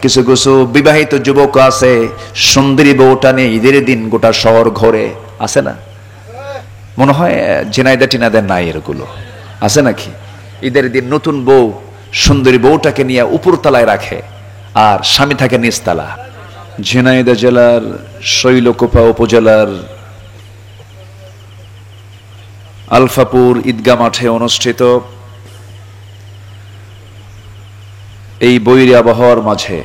কিছু কিছু বিবাহিত যুবক আছে, সুন্দরী বউটা নিয়ে ঈদের দিন গোটা শহর ঘোরে, আছে না? মনে হয় ঝিনাইদা টিনাদের নাই এগুলো, আছে নাকি? ঈদের দিন নতুন বউ সুন্দরী বউটাকে নিয়ে উপরতলায় রাখে আর স্বামী থাকে নিচতলা। ঝিনাইদা জেলার শৈলকুপা উপজেলার আলফাপুর ঈদগাহ মাঠে অনুষ্ঠিত এই বৈরী আবহাওয়ার মাঝে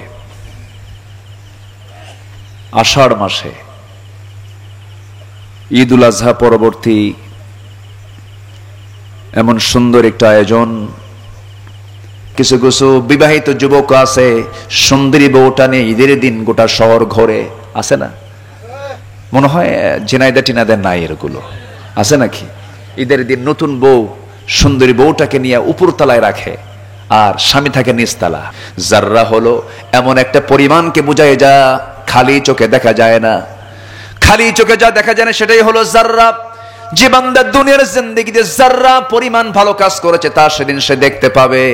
আষাঢ় মাসে ঈদ উল আজহা পরবর্তী এমন সুন্দর একটা আয়োজন। কিছু কিছু বিবাহিত যুবক আছে, সুন্দরী বউটা নিয়ে ঈদের দিন গোটা শহর ঘোরে, আছে না? মনে হয় ঝিনাইদা টিনাদের নাই এগুলো, আছে নাকি? ঈদের দিন নতুন বউ সুন্দরী বউটাকে নিয়ে উপরতলায় রাখে আর স্বামী থাকে নিচতলা। যাররা হলো এমন একটা পরিমাণকে বুঝায় যা খালি চোখে দেখা যায় না, খালি চোখে যা দেখা যায় না সেটাই হলো যাররা। যে বান্দা দুনিয়ার জিন্দেগিতে যাররা পরিমাণ ভালো কাজ করেছে তা সেদিন সে দেখতে পাবে,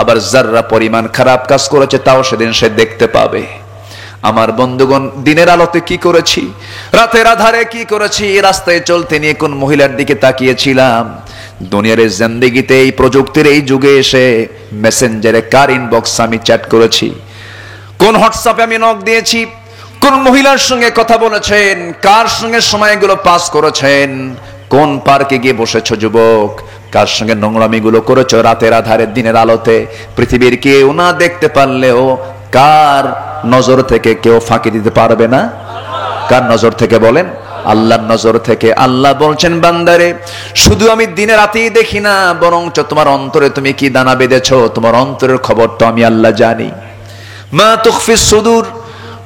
আবার যাররা পরিমাণ খারাপ কাজ করেছে তাও সেদিন সে দেখতে পাবে। আমার বন্ধুগণ, দিনের আলোতে কি করেছি, রাতের আধারে কি করেছি, রাস্তায় চলতে নিয়ে কোন মহিলার দিকে তাকিয়েছিলাম, দুনিয়ার জিন্দেগিতে এই প্রযুক্তির এই যুগে এসে মেসেঞ্জারে কার ইনবক্স আমি চ্যাট করেছি, কোন হোয়াটসঅ্যাপে আমি নক দিয়েছি, কোন মহিলার সঙ্গে কথা বলেছেন, কার সঙ্গে সময়গুলো পাস করেছেন, কোন পার্কে গিয়ে বসেছ যুবক, কার সঙ্গে নোংরামিগুলো করেছ রাতের আধারে দিনের আলোতে। পৃথিবীর কেউ না দেখতে পারলেও কার নজর থেকে কেউ ফাঁকি দিতে পারবে না? কার নজর থেকে বলেন? আল্লাহর নজর থেকে। আল্লাহ বলছেন, বান্দারে শুধু আমি দিনে রাতেই দেখি না, বরঞ্চ তোমার অন্তরে তুমি কি দানা বেঁধেছ, তোমার অন্তরের খবরটা আমি আল্লাহ জানি। মা তুখফিস সুদূর,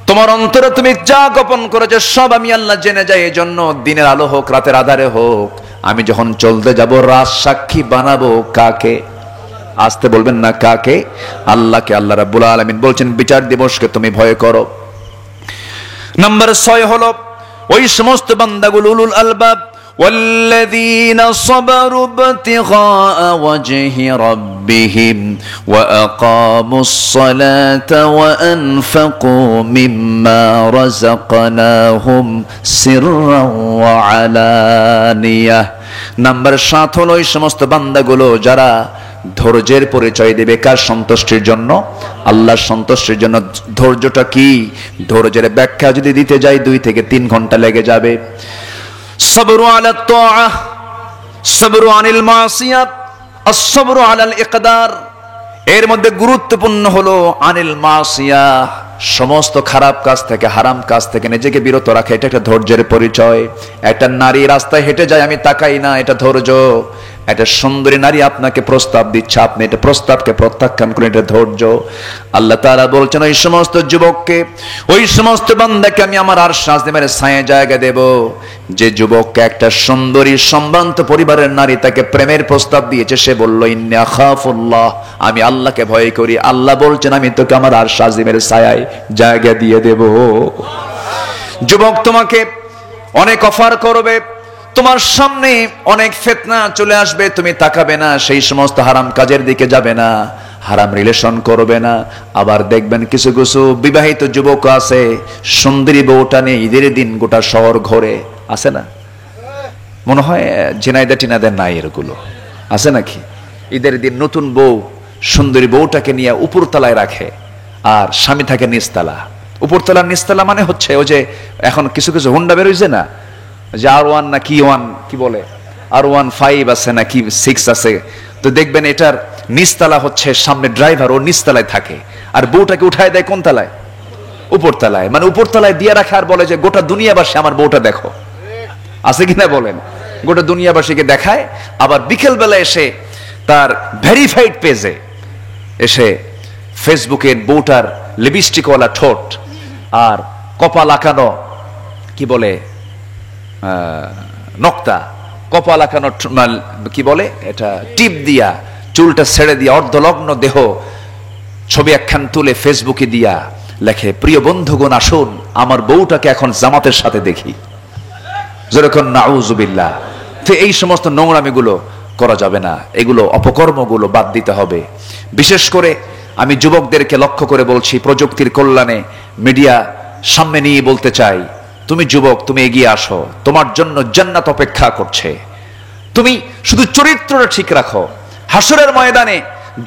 তোমার অন্তরে তুমি যা গোপন করেছো সব আমি আল্লাহ জেনে যাই। এই জন্য দিনের আলো হোক রাতের আধারে হোক, আমি যখন চলতে যাব রাজ সাক্ষী বানাবো কাকে? আসতে বলবেন না, কাকে? আল্লাহকে। আল্লাহ রাব্বুল আলামিন বলছেন, বিচার দিবসকে তুমি ভয় করো। নাম্বার 6 হলো ওই সমস্ত বান্দাগুলো উলুল আলবাব, والذين صبروا ابتغاء وجه ربهم وأقاموا الصلاة وأنفقوا مما رزقناهم سرا وعلانية। নাম্বার 7 হলো ওই সমস্ত বান্দাগুলো যারা ধৈর্যের পরিচয় দেবে। কার সন্তুষ্টির জন্য? আল্লাহর সন্তুষ্টির জন্য। ধৈর্যটা কি? ধৈর্যের ব্যাখ্যা যদি দিতে যাই 2 থেকে 3 ঘন্টা লেগে যাবে। সবরু আলা তাআহ, সবরু আনিল মাসিয়াত, as-সবরু আলাল ইকদার। এর মধ্যে গুরুত্বপূর্ণ হলো আনিল মাসিয়াহ, সমস্ত খারাপ কাজ থেকে হারাম কাজ থেকে নিজেকে বিরত রাখা। এটা একটা ধৈর্যের পরিচয়। একটা নারী রাস্তায় হেঁটে যায়, আমি তাকাই না, এটা ধৈর্য। একটা সুন্দরী নারী আপনাকে প্রস্তাব দিচ্ছে, আপনি এটা প্রস্তাবকে প্রত্যাখ্যান করেন, এটা ধৈর্য। আল্লাহ তাআলা বলছেন, ওই সমস্ত যুবককে, ওই সমস্ত বান্দাকে আমি আমার আরশ আজিমের ছায়ায় জায়গা দেব। যে যুবককে একটা সুন্দরী সম্ভ্রান্ত পরিবারের নারী তাকে প্রেমের প্রস্তাব দিয়েছে, সে বলল, ইন্নী আখাফুল্লাহ, আমি আল্লাহকে ভয় করি। আল্লাহ বলছেন, আমি তোকে আমার আরশ আজিমের ছায়ায় জায়গা দিয়ে দেব। যুবক, তোমাকে অনেক অফার করবে, তোমার সামনে অনেক ফিতনা চলে আসবে, তুমি তাকাবে না, সেই সমস্ত হারাম কাজের দিকে যাবে না, হারাম রিলেশন করবে না। আবার দেখবেন কিছু কিছু বিবাহিত যুবক আছে, সুন্দরী বউটা নিয়ে ঈদের দিন গোটা শহর ঘোরে, আছে না? মনে হয় ঝিনাইদা টিনাদের নাই এগুলো, আছে নাকি? ঈদের দিন নতুন বউ সুন্দরী বউটাকে নিয়ে উপরতলায় রাখে আর স্বামী থাকে নিচতলা। উপরতলা নিচতলা মানে হচ্ছে ওই যে এখন কিছু কিছু হুন্ডা বেরোইছে না, যে R1 না কি 1 কি বলে, R1 5 আছে না কি 6 আছে, তো দেখবেন এটার নিচতলা হচ্ছে সামনে ড্রাইভার, ও নিচতলায় থাকে আর বউটাকে উঠায় দেয় কোন তলায়? উপরতলায়। মানে উপরতলায় দিয়ে রাখে আর বলে যে গোটা দুনিয়াবাসী আমার বউটা দেখো, আছে কিনা বলেন? গোটা দুনিয়াবাসীকে দেখায়। আবার বিকেল বেলা এসে তার ভেরিফাইড পেজে এসে ফেসবুকের বউটার লিপস্টিকওয়ালা ঠোঁট আর কপাল আঁকানো কি বলে নকতা, কপাল আঁকানো কি বলে এটা, টিপ দিয়া, চুলটা ছেড়ে দিয়া অর্ধলগ্ন দেহ ছবি একখান তুলে ফেসবুকে দিয়া লেখে, প্রিয় বন্ধুগণ আসুন আমার বউটাকে এখন জামাতের সাথে দেখি। যেরকম নাউজুবিল্লাহ। তো এই সমস্ত নোংরামিগুলো করা যাবে না, এগুলো অপকর্মগুলো বাদ দিতে হবে। বিশেষ করে আমি যুবকদেরকে লক্ষ্য করে বলছি, প্রযুক্তির কল্যাণে মিডিয়া সামনে নিয়ে বলতে চাই, তুমি যুবক, তুমি এগিয়ে আসো, তোমার জন্য জান্নাত অপেক্ষা করছে। তুমি শুধু চরিত্রটা ঠিক রাখো। হাসরের ময়দানে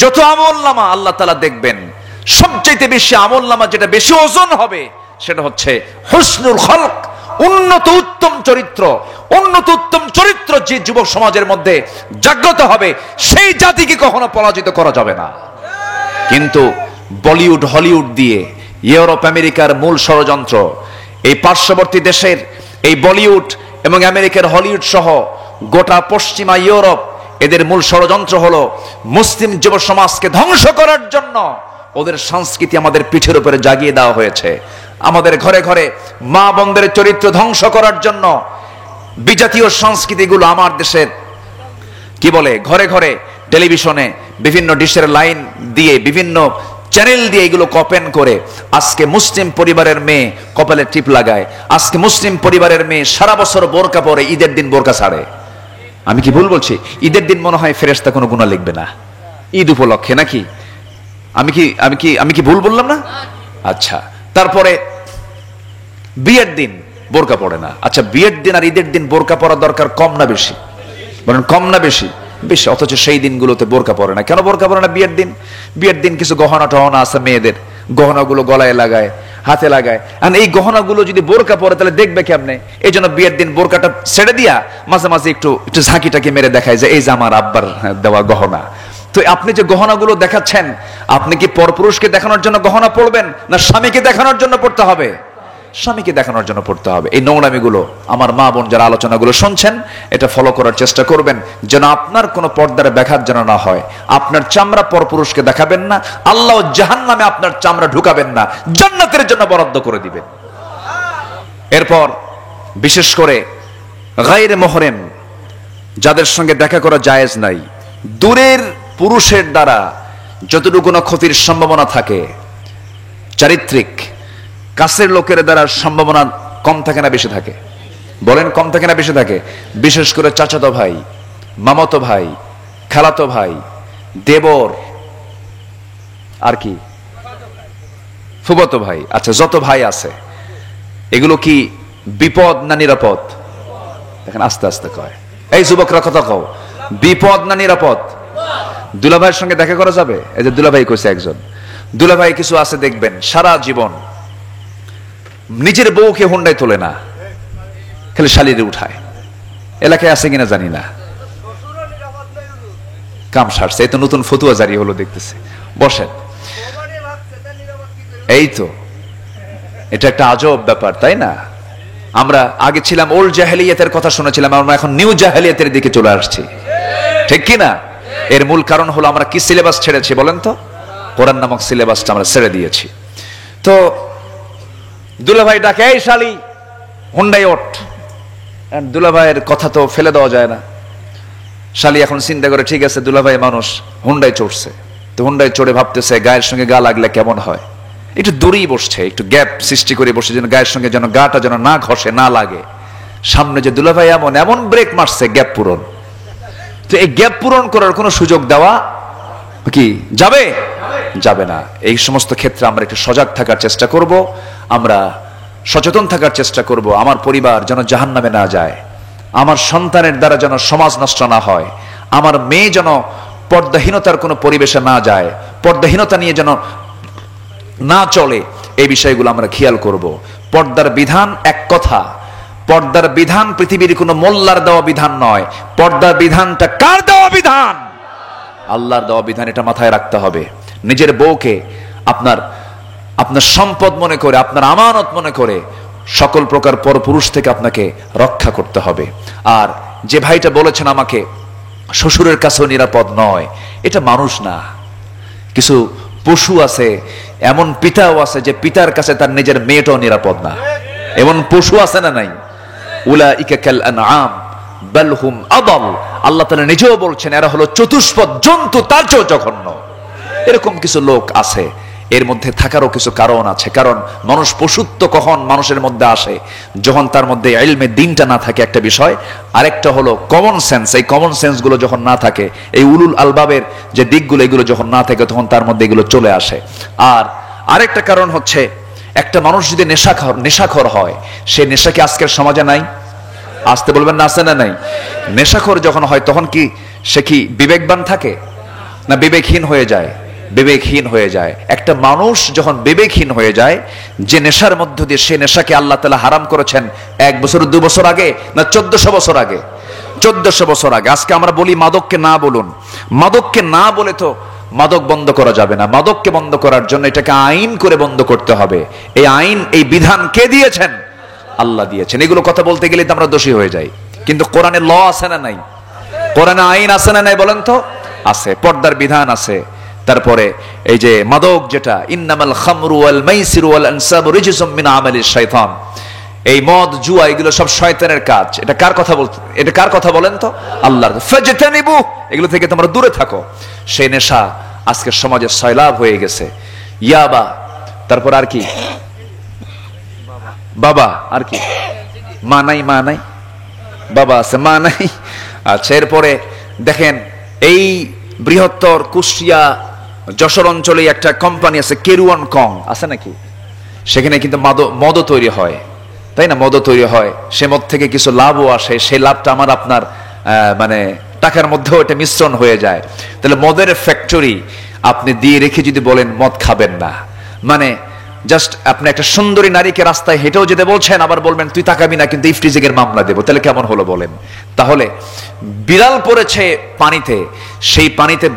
যত আমলনামা আল্লাহ তাআলা দেখবেন, সবচাইতে বেশি আমলনামা যেটা বেশি ওজন হবে সেটা হচ্ছে হুসনুল খলক, উন্নত উত্তম চরিত্র। উন্নত উত্তম চরিত্র যে যুবক সমাজের মধ্যে জাগ্রত হবে, সেই জাতিকে কখনো পরাজিত করা যাবে না। কিন্তু বলিউড হলিউড দিয়ে ইউরোপ আমেরিকার মূল ষড়যন্ত্র, এই পার্শ্ববর্তী দেশের এই বলিউড এবং আমেরিকার হলিউড সহ গোটা পশ্চিমা ইউরোপ, এদের মূল ষড়যন্ত্র হলো মুসলিম যুব সমাজকে ধ্বংস করার জন্য। ওদের সংস্কৃতি আমাদের পিঠের উপরে জাগিয়ে দেওয়া হয়েছে। আমাদের ঘরে ঘরে মা বোনদের চরিত্র ধ্বংস করার জন্য বিজাতীয় সংস্কৃতিগুলো আমার দেশের কি বলে, ঘরে ঘরে টেলিভিশনে বিভিন্ন ডিশের লাইন দিয়ে, বিভিন্ন চ্যানেল দিয়ে এগুলো কপেন করে আজকে মুসলিম পরিবারের মেয়ে কপালে টিপ লাগায়। আজকে মুসলিম পরিবারের মেয়ে সারা বছর বোরকা পরে, ঈদের দিন বোরকা ছাড়ে। আমি কি ভুল বলছি? ঈদের দিন মনে হয় ফেরেশতা কোনো গুনাহ লিখবে না, ঈদ উপলক্ষে নাকি? আমি কি ভুল বললাম না? আচ্ছা, তারপরে বিয়ের দিন বোরকা পড়ে না। আচ্ছা, বিয়ের দিন আর ঈদের দিন বোরকা পরা দরকার কম না বেশি? বলেন কম না বেশি? বেশি। অথচ সেই দিনগুলোতে বোরকা পরে না। কেন বোরকা পরে না বিয়ের দিন? বিয়ের দিন কিছু গহনা টহনা আছে মেয়েদের, গহনাগুলো গলায় লাগায়, হাতে লাগায়। আর এই গহনাগুলো যদি বোরকা পরে তাহলে দেখবে কেমনে? এই জন্য বিয়ের দিন বোরকাটা ছেড়ে দিয়া মাঝে মাঝে একটু ঝাঁকিটাকে মেরে দেখায় যে এই যে আমার আব্বার দেওয়া গহনা। তো আপনি যে গহনাগুলো দেখাচ্ছেন, আপনি কি পরপুরুষকে দেখানোর জন্য গহনা পড়বেন, না স্বামীকে দেখানোর জন্য পড়তে হবে? স্বামীকে দেখানোর জন্য পড়তে হবে। এই নোংরামিগুলো আমার মা বোন যারা আলোচনাগুলো শুনছেন, এটা ফলো করার চেষ্টা করবেন, যেন আপনার কোনো পর্দার ব্যাঘাত যেন না হয়। আপনার চামড়া পরপুরুষকে দেখাবেন না, আল্লাহ জাহান্নামে আপনার চামড়া ঢুকাবেন না, জান্নাতের জন্য বরাদ্দ করে দিবেন। এরপর বিশেষ করে গায়রে মুহরিম, যাদের সঙ্গে দেখা করা জায়েজ নাই, দূরের পুরুষের দ্বারা যতটুকু না ক্ষতির সম্ভাবনা থাকে, চারিত্রিক কাছের লোকের দ্বারা সম্ভাবনা কম থাকে না বেশি থাকে? বলেন কম থাকে না বেশি থাকে? বিশেষ করে চাচাতো ভাই, মামাতো ভাই, খালাতো ভাই, দেবর, আর কি ফুফাতো ভাই। আচ্ছা, যত ভাই আছে এগুলো কি বিপদ না নিরাপদ? দেখেন আস্তে আস্তে কয়, এই যুবকরা কথা কও, বিপদ না নিরাপদ? দুলাভাইয়ের সঙ্গে দেখা করা যাবে? এই যে দুলাভাই কইছে একজন, দুলাভাই কিছু আছে দেখবেন সারা জীবন নিজের বউকে হুন্ডায় তোলে না, খালি শালিরে উঠায়। এলাকায় আছে কিনা জানি না, কাম সারছে। এই তো নতুন ফতুয়া জারি হলো দেখতেছে। বসেন, এই তো এটা একটা আজব ব্যাপার, তাই না? আমরা আগে ছিলাম ওল্ড জাহেলিয়াতের কথা শুনেছিলাম, আমরা এখন নিউ জাহেলিয়াতের দিকে চলে আসছি, ঠিক কি না? এর মূল কারণ হলো আমরা কি সিলেবাস ছেড়েছি বলেন তো? কোরআন নামক সিলেবাসটা আমরা ছেড়ে দিয়েছি। তো দুলাভাই ডাকে, এই শালি হুন্ডাই ওঠ। দুলাভাইয়ের কথা তো ফেলে দেওয়া যায় না। শালি এখন চিন্তা করে, ঠিক আছে দুলাভাই মানুষ, হুন্ডাই চড়ছে, তো হুন্ডাই চড়ে ভাবতেছে গায়ের সঙ্গে গা লাগলে কেমন হয়। একটু দূরেই বসছে, একটু গ্যাপ সৃষ্টি করে বসে, যেন গায়ের সঙ্গে যেন গাটা যেন না ঘষে, না লাগে। সামনে যে দুলাভাই এমন এমন ব্রেক মারছে গ্যাপ পূরণ। তো এই গ্যাপ পূরণ করার কোনো সুযোগ দেওয়া কি যাবে? যাবে না। এই সমস্ত ক্ষেত্রে আমরা একটু সজাগ থাকার চেষ্টা করব, আমরা সচেতন থাকার চেষ্টা করব। আমার পরিবার যেন জাহান্নামে না যায়, আমার সন্তানের দ্বারা যেন সমাজ নষ্ট না হয়, আমার মেয়ে যেন পর্দাহীনতার কোনো পরিবেশে না যায়, পর্দাহীনতা নিয়ে যেন না চলে, এই বিষয়গুলো আমরা খেয়াল করব। পর্দার বিধান এক কথা, পর্দার বিধান পৃথিবীর কোনো মোল্লার দেওয়া বিধান নয়। পর্দার বিধানটা কার দেওয়া বিধান? আল্লাহর দেওয়া বিধান, এটা মাথায় রাখতে হবে। নিজের বউকে আপনার সম্পদ মনে করে, আপনার আমানত মনে করে সকল প্রকার পরপুরুষ থেকে আপনাকে রক্ষা করতে হবে। আর যে ভাইটা বলেছেন আমাকে শ্বশুরের কাছেও নিরাপদ নয়, এটা মানুষ না। কিছু পশু আছে, এমন পিতাও আছে যে পিতার কাছে তার নিজের মেয়েটাও নিরাপদ না। এমন পশু আছে না নাই? উলাইকা কাল আনআম বাল হুম আদাল। আল্লাহ তাআলা নিজেও বলছেন এরা হলো চতুষ্পদ জন্তু, তার চেয়েও জঘন্য। এরকম কিছু লোক আছে, এর মধ্যে থাকারও কিছু কারণ আছে। কারণ মানুষ পশুত্ব কখন মানুষের মধ্যে আসে, যখন তার মধ্যে ইলমে দ্বীনটা না থাকে একটা বিষয়, আরেকটা হলো কমন সেন্স। এই কমন সেন্স গুলো যখন না থাকে, এই উলুল আলবাবের যে দিকগুলো এগুলো যখন না থাকে, তখন তার মধ্যে এগুলো চলে আসে। আর আরেকটা কারণ হচ্ছে, একটা মানুষ যদি নেশাখোর হয়, সে নেশা কি আজকের সমাজে নাই? আসতে বলবেন না, আছে না নাই? নেশাখোর যখন হয় তখন কি সে কি বিবেকবান থাকে না বিবেকহীন হয়ে যায়? বিবেকহীন হয়ে যায়। একটা মানুষ যখন বিবেকহীন হয়ে যায়, যে নেশার মধ্য দিয়ে, সে নেশাকে আল্লাহ তাআলা হারাম করেছেন 1 বছর 2 বছর আগে না 1400 বছর আগে? 1400 বছর আগে। আজকে আমরা বলি মাদককে না বলুন, মাদককে না বলে তো মাদক বন্ধ করা যাবে না। মাদককে বন্ধ করার জন্য এটাকে আইন করে বন্ধ করতে হবে। এই আইন, এই বিধান কে দিয়েছেন? আল্লাহ দিয়েছেন। এগুলো কথা বলতে গেলে তো আমরা দোষী হয়ে যাই। কিন্তু কোরআনে ল আছে না নাই? কোরআনে আইন আছে না নাই বলেন তো? আছে। পর্দার বিধান আছে। তারপরে এই যে মাদক, যেটা ইন্নামাল খামরু ওয়াল মাইসিরু ওয়াল আনসাবু রিজসুম মিন আমালিশ শাইতান, এই মদ জুয়া এগুলো সব শয়তানের কাজ। এটা কার কথা বলতে, এটা কার কথা বলেন তো? আল্লাহর। ফাজতানিবু, এগুলো থেকে তোমরা দূরে থাকো। সেই নেশা আজকে সমাজে সয়লাব হয়ে গেছে। ইয়াবা, তারপর আর কি? বাবা, আর কি? মা নাই, মা নাই, বাবা আছে, মা নাই। আচ্ছা, এরপরে দেখেন এই বৃহত্তর কুষ্টিয়া যশোর অঞ্চলে একটা কোম্পানি আছে, কেরুয়ান কং, আছে নাকি? সেখানে কিন্তু মদ তৈরি হয়, তাই না? মদ তৈরি হয়, সে মদ থেকে কিছু লাভও আসে। সেই লাভটা আমার আপনার মানে টাকার মধ্যেও এটা মিশ্রণ হয়ে যায়। তাহলে মদের ফ্যাক্টরি আপনি দিয়ে রেখে যদি বলেন মদ খাবেন না, মানে জাস্ট আপনি একটা সুন্দরী নারীকে রাস্তায় হেঁটেও যেতে বলছেন, আবার বলবেন তুই তাকাবি না কিন্তু ইফটিজিংয়ের মামলা দেবো, তাহলে কেমন হলো বলেন? তাহলে বিড়াল পড়েছে পানিতে, সেই পানিতে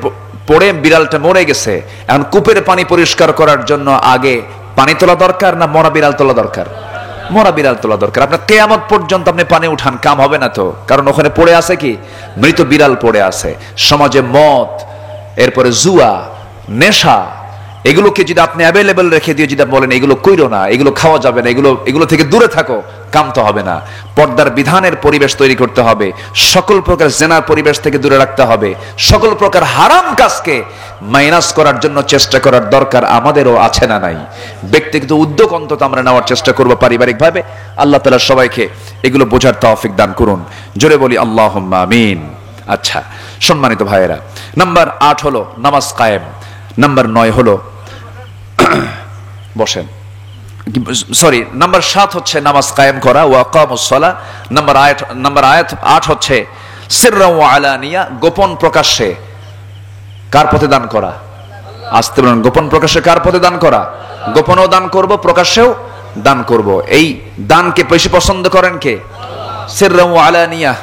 পড়ে বিড়ালটা মরে গেছে। এখন কূপের পানি পরিষ্কার করার জন্য আগে পানি তোলা দরকার না মরা বিড়াল তোলা দরকার? মরা বিড়াল তোলা দরকার। আপনার কিয়ামত পর্যন্ত আপনি পানি উঠান, কাম হবে না তো, কারণ ওখানে পড়ে আছে কি? মৃত বিড়াল পড়ে আছে। সমাজে মদ, এরপরে জুয়া, নেশা, এগুলোকে যদি আপনি অ্যাভেলেবল রেখে দিয়ে যদি বলেন এগুলো কইরো না, এগুলো খাওয়া যাবে না, এগুলো থেকে দূরে থাকো, কাম তো হবে না। পর্দার বিধানের পরিবেশ তৈরি করতে হবে, সকল প্রকার জেনার পরিবেশ থেকে দূরে রাখতে হবে, সকল প্রকার হারাম কাজকে মাইনাস করার জন্য চেষ্টা করার দরকার আমাদেরও আছে না নাই? ব্যক্তিগত উদ্যোগ অন্তত আমরা নেওয়ার চেষ্টা করবো পারিবারিকভাবে। আল্লাহ তাআলা সবাইকে এগুলো বোঝার তৌফিক দান করুন। জোরে বলি আল্লাহুম্মা আমিন। আচ্ছা সম্মানিত ভাইয়েরা, নাম্বার 8 হলো নামাজ কায়েম। নাম্বার 9 হলো বসেন, সরি, নাম্বার 7 হচ্ছে নামাজ কায়েম করা, ওয়া আকামুস সালাহ। নাম্বার 8 হচ্ছে সিররা ওয়া আলানিয়া, গোপন প্রকাশ্যে কার পথে দান করা? আসতে বলেন, গোপন প্রকাশ্যে কার পথে দান করা? গোপনেও দান করব, প্রকাশ্যেও দান করব। এই দানকে বেশি পছন্দ করেন কে? সিররা ওয়া আলানিয়া।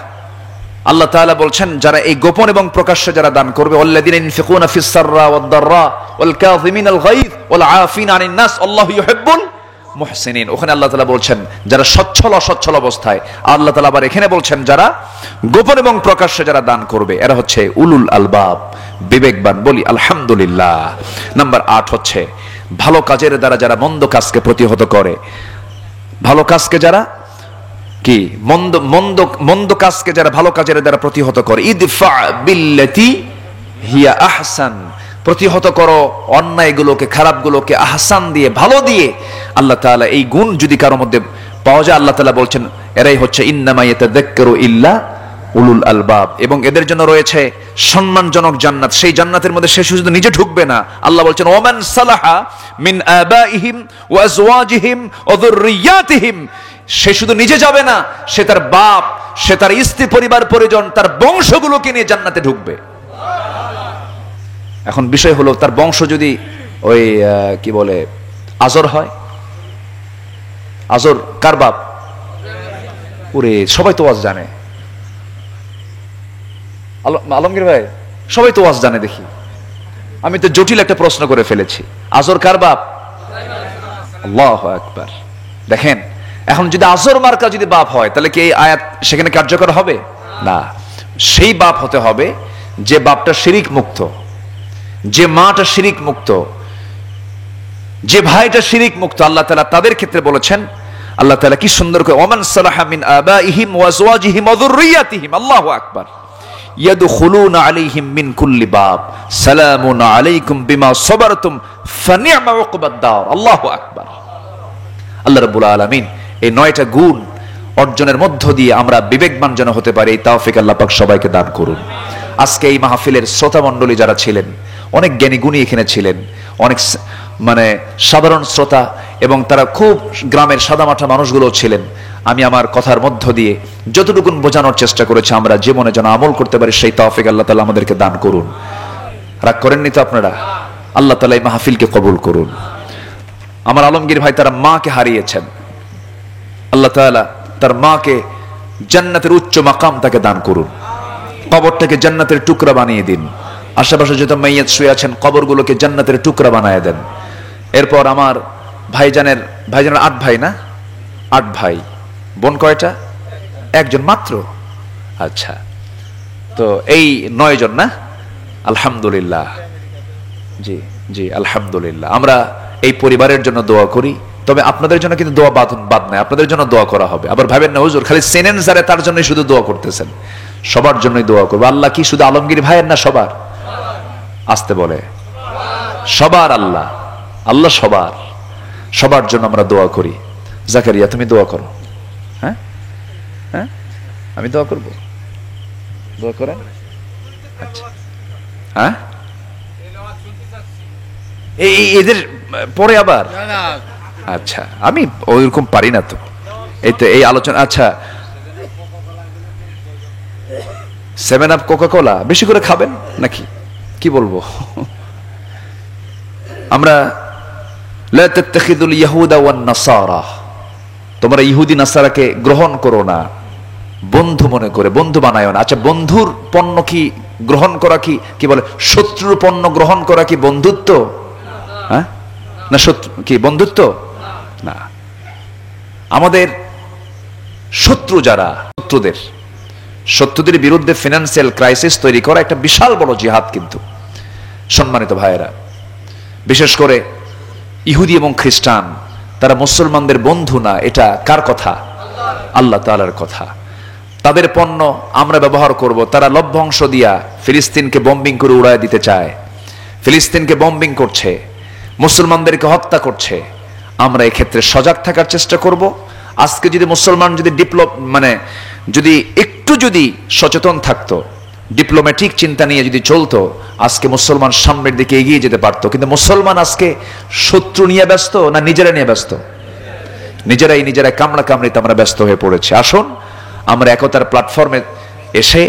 আল্লাহ তাআলা বলছেন যারা এই গোপন এবং প্রকাশ্যে যারা দান করবে, আল্লাযীনা ইনফিকুনা ফিস সাররা ওয়াদ দাররা ওয়াল কাযিমিনাল গায়য ওয়াল আফিনা আনিন নাস আল্লাহু ইউহিব্বুল মুহসিনিন। ওখানে আল্লাহ তাআলা বলছেন যারা সচ্ছল অসচ্ছল অবস্থায়। আল্লাহ তাআলা আবার এখানে বলছেন যারা গোপন এবং প্রকাশ্যে যারা দান করবে এরা হচ্ছে উলুল আলবাব, বিবেকবান। বলি আলহামদুলিল্লাহ। নাম্বার 8 হচ্ছে ভালো কাজের দ্বারা যারা মন্দ কাজকে প্রতিহত করে, ভালো কাজকে যারা কি মন্দ কাজকে যারা ভালো কাজের দ্বারা প্রতিহত করে, ইদফা বিল্লাতি হিয়া আহসান, প্রতিহত করো অন্যায়গুলোকে, খারাপগুলোকে আহসান দিয়ে, ভালো দিয়ে। আল্লাহ তাআলা এই গুণ যদি কারোর মধ্যে পাওয়া যায়, আল্লাহ তাআলা বলছেন এরাই হচ্ছে ইন্নামা ইয়াতাযাক্কারু ইল্লা উলুল আলবাব, এবং এদের জন্য রয়েছে সম্মানজনক জান্নাত। সেই জান্নাতের মধ্যে সে শুধু নিজে ঢুকবে না, আল্লাহ বলছেন ওমান সালাহা মিন আবাইহিম ওয়া আজওয়াজিহিম ওয়া যুররিয়াতিহিম, সে শুধু নিজে যাবে না, সে তার বাপ, সে তার স্ত্রী, পরিবার পরিজন, তার বংশগুলোকে নিয়ে জান্নাতে ঢুকবে। এখন বিষয় হলো তার বংশ যদি ওই কি বলে আজর হয়। আজর কার বাপ? ওরে সবাই তো ওয়াজ জানে, আলমগীর ভাই সবাই তো ওয়াজ জানে। দেখি আমি তো জটিল একটা প্রশ্ন করে ফেলেছি। আজর কার বাপ? আল্লাহু আকবার। দেখেন এখন যদি আজর মার্কা যদি বাপ হয়, তাহলে কি এই আয়াত সেখানে কার্যকর হবে না? সেই বাপ হতে হবে যে বাপটা শিরিক মুক্ত, যে মাটা শিরিক মুক্ত, যে ভাইটা শিরিক মুক্ত। আল্লাহ তাআলা তাদের ক্ষেত্রে বলেছেন, আল্লাহ তাআলা কি সুন্দর করে ওমান সালাহা মিন আবাইহিম ওয়া আজওয়াজিহিম ওয়া যুররিয়াতিহিম, আল্লাহু আকবার। ইয়াদখুলুনা আলাইহিম মিন কুল্লি বাব সালামুন আলাইকুম বিমা সাবারতুম ফানি'মা উকবাদ দার। আল্লাহু আকবার। আল্লাহ রাব্বুল আলামিন এই 9টা গুণ অর্জনের মধ্য দিয়ে আমরা বিবেকবান যেন হতে পারি, এই তৌফিক আল্লাহ পাক সবাইকে দান করুন। আজকে এই মাহফিলের শ্রোতা মণ্ডলী যারা ছিলেন, অনেক জ্ঞানী গুণী এখানে ছিলেন, অনেক মানে সাধারণ শ্রোতা, এবং তারা খুব গ্রামের সাদামাটা মানুষগুলো ছিলেন। আমি আমার কথার মধ্য দিয়ে যতটুকু বোঝানোর চেষ্টা করেছি, আমরা জীবনে যেন আমল করতে পারি, সেই তৌফিক আল্লাহ তাআলা আমাদেরকে দান করুন। রাগ করেননি তো আপনারা? আল্লাহ তাআলা এই মাহফিলকে কবুল করুন। আমার আলমগীর ভাই তারা মাকে হারিয়েছেন, আল্লাহ তাআলা তার মাকে জান্নাতের উচ্চ মাকাম তাকে দান করুন, কবরটাকে জান্নাতের টুকরা বানিয়ে দিন। আশেপাশে যত মাইয়াত শুয়ে আছেন কবরগুলোকে জান্নাতের টুকরা বানিয়ে দেন। এরপর আমার ভাইজানের 8 ভাই না? 8 ভাই, বোন কয়টা? একজন মাত্র। আচ্ছা, তো এই 9 জন না? আলহামদুলিল্লাহ। জি জি আলহামদুলিল্লাহ। আমরা এই পরিবারের জন্য দোয়া করি, তবে আপনাদের জন্য কিন্তু দোয়া বাদ নাই, আপনাদের জন্য দোয়া করা হবে। আবার ভাবেন না হুজুর খালি চেনেন যারে তার জন্যই শুধু দোয়া করতেছেন। সবার জন্যই দোয়া করবো। আল্লাহ কি শুধু আলমগীর ভাইয়ের না? সবার। আসতে বলে সবার। আল্লাহ আল্লাহ সবার, সবার জন্য আমরা দোয়া করি। জাকারিয়া তুমি দোয়া করো। হ্যাঁ হ্যাঁ, আমি দোয়া করব? দোয়া করেন। আচ্ছা, হ্যাঁ এই এদের পরে আবার? আচ্ছা, আমি ওইরকম পারি না তো। এই তো এই আলোচনা। আচ্ছা, 7 আপ কোকা কোলা বেশি করে খাবেন নাকি? কি বলবো? আমরা লা তাত্তাখিযুল ইয়াহুদা ওয়ান নাসারা, তোমরা ইহুদি নাসারাকে গ্রহণ করো না, বন্ধু মনে করে, বন্ধু বানায়ো না। আচ্ছা, বন্ধুর পণ্য কি গ্রহণ করা কি বলে? শত্রুর পণ্য গ্রহণ করা কি বন্ধুত্ব? হ্যাঁ না, শত্রু কি বন্ধুত্ব? না। আমাদের শত্রু যারা, শত্রুদের বিরুদ্ধে ফিনান্সিয়াল ক্রাইসিস তৈরি করা একটা বিশাল বড় জিহাদ। কিন্তু সম্মানিত ভাইয়েরা, বিশেষ করে ইহুদি এবং খ্রিস্টান, তারা মুসলমানদের বন্ধু না। এটা কার কথা? আল্লাহ তাআলার কথা। তাদের পণ্য আমরা ব্যবহার করব। তারা লভ্যাংশ দিয়া ফিলিস্তিনকে বম্বিং করে উড়ায় দিতে চায়, ফিলিস্তিনকে বম্বিং করছে, মুসলমানদেরকে হত্যা করছে। আমরা এক্ষেত্রে সজাগ থাকার চেষ্টা করব। আজকে যদি মুসলমান যদি যদি একটু সচেতন থাকতো, ডিপ্লোম্যাটিক চিন্তা নিয়ে যদি চলতো, আজকে মুসলমান সামনের দিকে এগিয়ে যেতে পারতো। কিন্তু মুসলমান আজকে শত্রু নিয়ে ব্যস্ত না নিজেরা নিয়ে ব্যস্ত? নিজেরাই কামড়াকামড়িতে আমরা ব্যস্ত হয়ে পড়েছি। আসুন আমরা একতার প্ল্যাটফর্মে এসে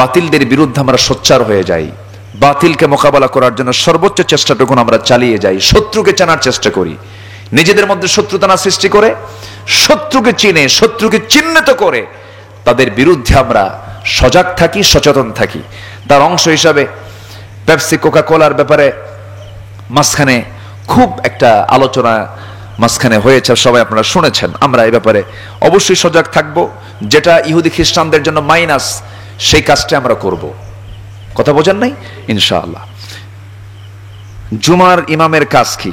বাতিলদের বিরুদ্ধে আমরা সোচ্চার হয়ে যাই, বাতিলকে মোকাবেলা করার জন্য সর্বোচ্চ চেষ্টাটুকু আমরা চালিয়ে যাই, শত্রুকে চেনার চেষ্টা করি, নিজেদের মধ্যে শত্রুতা না সৃষ্টি করে শত্রুকে চিনে, শত্রুকে চিহ্নিত করে তাদের বিরুদ্ধে আমরা সজাগ থাকি, সচেতন থাকি। তার অংশ হিসাবে পেপসি কোকা কোলার ব্যাপারে মাঝখানে খুব একটা আলোচনা মাঝখানে হয়েছে, সবাই আপনারা শুনেছেন। আমরা এই ব্যাপারে অবশ্যই সজাগ থাকব। যেটা ইহুদি খ্রিস্টানদের জন্য মাইনাস, সেই কাজটা আমরা করব। কথা বোঝেন নাই? ইনশাআল্লাহ। জুমার ইমামের কাজ কি?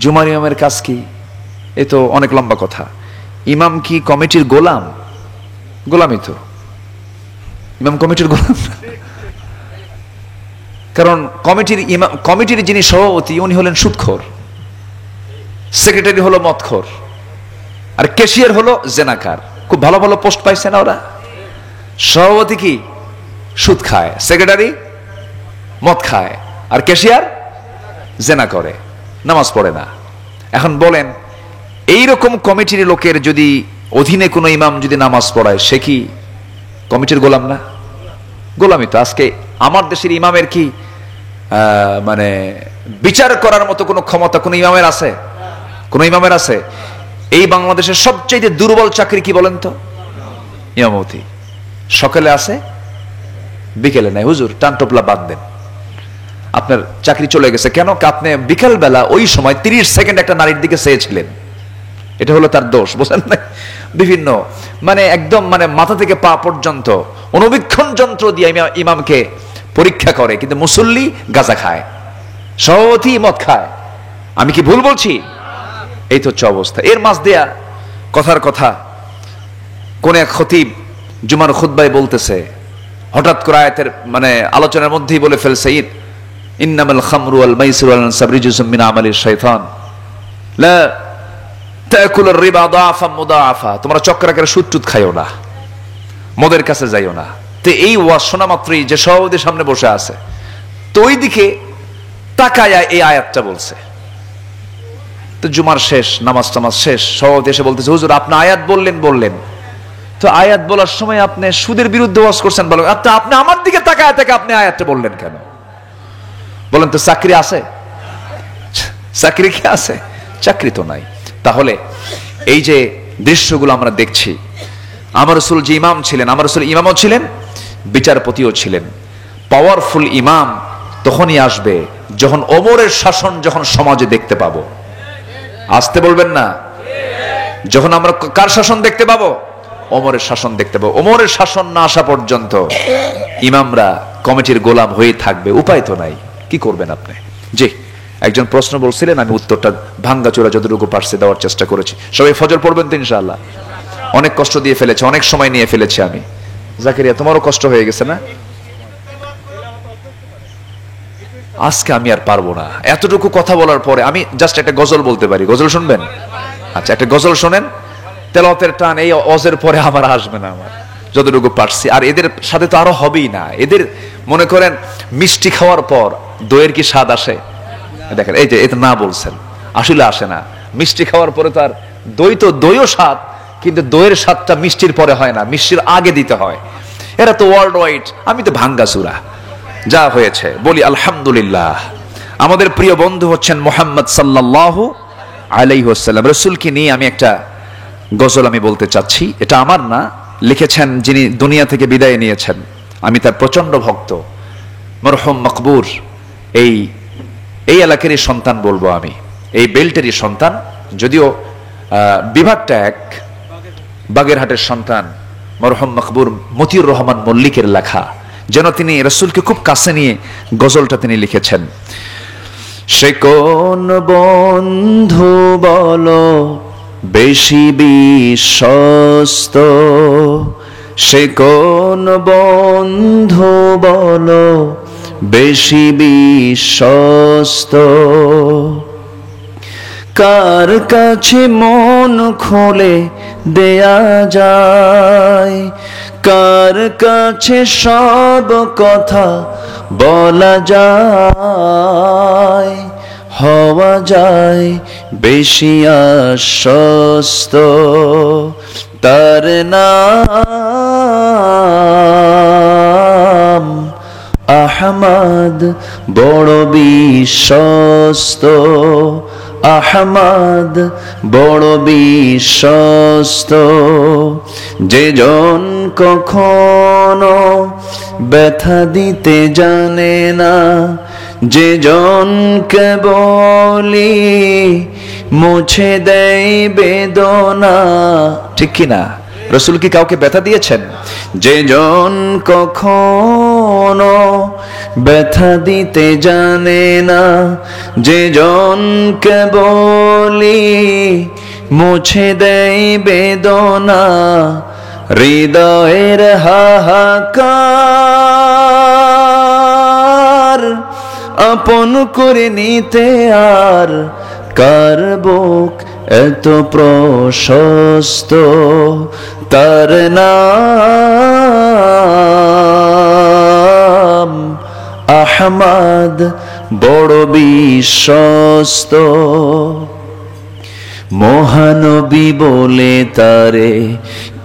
জুমার ইমামের কাজ কি? এ তো অনেক লম্বা কথা। ইমাম কি কমিটির গোলাম? গোলামই তো। ইমাম কমিটির গোলাম, কারণ কমিটির যিনি সভাপতি উনি হলেন সুদখোর, সেক্রেটারি হলো মদখোর, আর ক্যাশিয়ার হলো জেনাকার। খুব ভালো ভালো পোস্ট পাইছে না ওরা? সভাপতি কি সুদ খায়, সেক্রেটারি মদ খায়, আর ক্যাশিয়ার জেনা করে, নামাজ পড়ে না। এখন বলেন, এইরকম কমিটির লোকের যদি অধীনে কোনো ইমাম যদি নামাজ পড়ায়, সে কি কমিটির গোলাম না? গোলামি তো। আজকে আমার দেশের ইমামের কি বিচার করার মতো কোনো ক্ষমতা কোনো ইমামের আছে? কোন ইমামের আছে? এই বাংলাদেশের সবচেয়ে দুর্বল চাকরি কি বলেন তো? ইমামতি। সকালে আছে, বিকেলে নাই। হুজুর টানটোপলা বাদ দেন, আপনার চাকরি চলে গেছে। কেন? আপনি বিকেল বেলা ওই সময় 30 সেকেন্ড একটা নারীর দিকে চেয়েছিলেন, এটা হলো তার দোষ। বুঝলেন না? বিভিন্ন একদম মাথা থেকে পা পর্যন্ত অনুবীক্ষণ যন্ত্র দিয়ে ইমামকে পরীক্ষা করে, কিন্তু মুসল্লি গাঁজা খায়, সভাপতি মদ খায়। আমি কি ভুল বলছি? এই তো হচ্ছে অবস্থা। এর মাঝ দেয়া কথার কথা, কোন এক খতিব জুমার খুতবায় বলতেছে, হঠাৎ করে আয়াতের মানে আলোচনার মধ্যেই বলে ফেলছে ইন্নামাল খামরু ওয়াল মাইসিরু ওয়াল আনসাবু রিজসুম মিন আমালিশ শাইতান লা তাকুলুর রিবা দাআফাম মুদাআফা, তোমরা চক্রাকারে সুদ টুদ খাইও না, মদের কাছে যাইও না। তো এই ওয়াজ শোনা মাত্রই যে সভাপতির সামনে বসে আছে, তো ওই দিকে তাকায়া এই আয়াতটা বলছে। তো জুমার শেষ, নামাজ টামাজ শেষ, সভাপতি এসে বলতেছে হুজুর আপনি আয়াত বললেন, তো আয়াত বলার সময় আপনি সুদের বিরুদ্ধে ওয়াজ করছেন, বলেন আপনি আমার দিকে তাকায় থেকে আপনি আয়াতটা বললেন কেন? বলেন তো চাকরি আছে? চাকরি কি আছে? চাকরি তো নাই। তাহলে এই যে দৃশ্যগুলো আমরা দেখছি, আমার রাসূল যে ইমাম ছিলেন, আমার রাসূল ইমামও ছিলেন, বিচারপতিও ছিলেন। পাওয়ারফুল ইমাম তখনই আসবে যখন ওমরের শাসন যখন সমাজে দেখতে পাবো। আসতে বলবেন না? যখন আমরা কার শাসন দেখতে পাবো? ওমরের শাসন দেখতে পাবো। ওমরের শাসন না আসা পর্যন্ত ইমামরা কমিটির গোলাম হয়ে থাকবে, উপায় তো নাই। কি করবেন আপনি? জি, একজন প্রশ্ন বলছিলেন, আমি উত্তরটা ভাঙ্গাচোরা যতটুকু পারছি দেওয়ার চেষ্টা করেছি। সবাই ফজর পড়বেন তো ইনশাআল্লাহ? অনেক কষ্ট দিয়ে ফেলেছে, অনেক সময় নিয়ে ফেলেছি আমি। জাকারিয়া তোমারও কষ্ট হয়ে গেছে না? আজকে আমি আর পারবো না এতটুকু কথা বলার পরে। আমি জাস্ট একটা গজল বলতে পারি। গজল শুনবেন? আচ্ছা, একটা গজল শোনেন। তেলাওয়াতের টান এই অজের পরে আমার আসবে না, আমার যতটুকু পারছি। আর এদের সাথে তো আরো হবেই না। এদের মনে করেন মিষ্টি খাওয়ার পর দইয়ের কি স্বাদ আসে? দেখেন এই যে এটা না বলছেন, আসলে আসে না। মিষ্টি খাওয়ার পরে তো আর দইও স্বাদ, কিন্তু দইয়ের স্বাদটা মিষ্টির পরে হয় না, মিষ্টির আগে দিতে হয়। এরা তো ওয়ার্ল্ড ওয়াইড, আমি তো ভাঙ্গাচুরা। যা হয়েছে বলি আলহামদুলিল্লাহ। আমাদের প্রিয় বন্ধু হচ্ছেন মুহাম্মদ সাল্লাল্লাহু আলাইহি ওয়াসাল্লাম। রাসূলকে নিয়ে আমি একটা গজল আমি বলতে চাচ্ছি। এটা আমার না, লিখেছেন যিনি দুনিয়া থেকে বিদায় নিয়েছেন। আমি তার প্রচন্ড ভক্ত, মরহুম মকবুর। এই এলাকারই সন্তান বলবো আমি, এই বেল্টেরই সন্তান, যদিও বিভাগটা এক, বাগেরহাটের সন্তান। মরহুম মকবুর মতিউর রহমান মল্লিকের লেখা, যেন তিনি রাসূলকে খুব কাছে নিয়ে গজলটা তিনি লিখেছেন। সে কোন বন্ধু বলো বেশি বিশ্বস্ত, সে কোন বন্ধু বলো বেশি বিশ্বস্ত, কার কাছে মন খুলে দেয়া যায়, কার কাছে সব কথা বলা যায়, হওয়া যায় বেশি আশ্বস্ত, তার নাম আহমদ বড় বিশ্বস্ত, আহমদ বড় বিশ্বস্ত, যে জন কখনো ব্যথা দিতে জানে না, যে জন কেবলি মুছে দেয় বেদনা। ঠিক কি না? রাসূল কি কাউকে ব্যথা দিয়েছেন? যে জন কখনো ব্যথা দিতে জানে না, যে জন কেবলি মুছে দেয় বেদনা, হৃদয়ের হাহাকার আপন করে নিতে আর কার বুক এত প্রশস্ত, তার নাম আহমদ বড় বিশ্বস্ত। মহানবী বলে তারে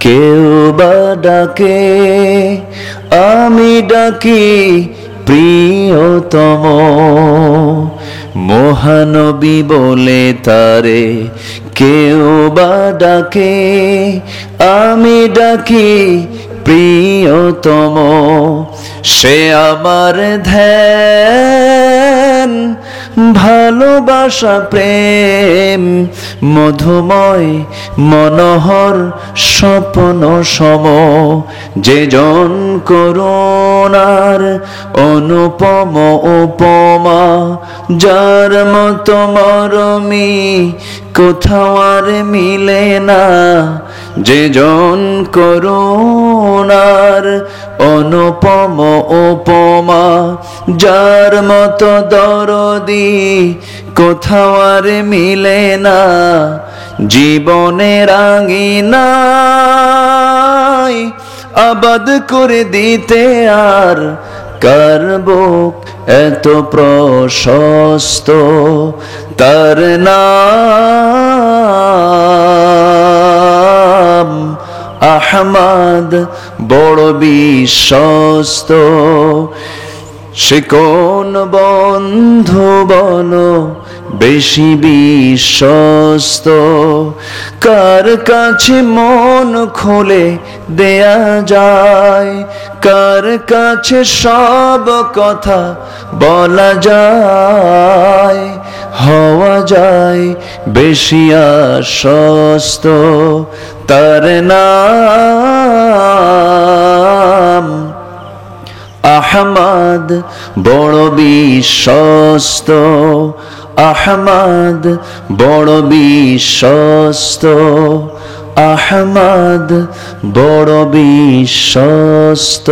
কেউ বা ডাকে, আমি ডাকি প্রিয়তম। মহানবী বলে তারে কেউ বা ডাকে, আমি ডাকি প্রিয়তম। সে আমার ধ্যান, ভালোবাসা, প্রেম, মধুময় মনোহর স্বপ্ন সম, যে জন করুণার অনুপম উপমা, যার মতো মরমি কোথাও আর মিলে না, যে জন করুণার অনুপম উপমা, যার মতো দরদি কোথাও আর মিলে না, জীবনের আঙিনায় আবাদ করে দিতে আর কার বুক এত প্রশস্ত, তার নাম আহমদ বড় বিশ্বস্ত। সে কোন বন্ধু বলো বেশি বিশ্বস্ত, কার কাছে মন খুলে দেয়া যায়, কার কাছে সব কথা বলা যায়, হওয়া যায় বেশি আশ্বস্ত, তার নাম আহমদ বড় বিশ্বস্ত, আহমদ বড় বিশ্বস্ত, আহমদ বড় বিশ্বস্ত।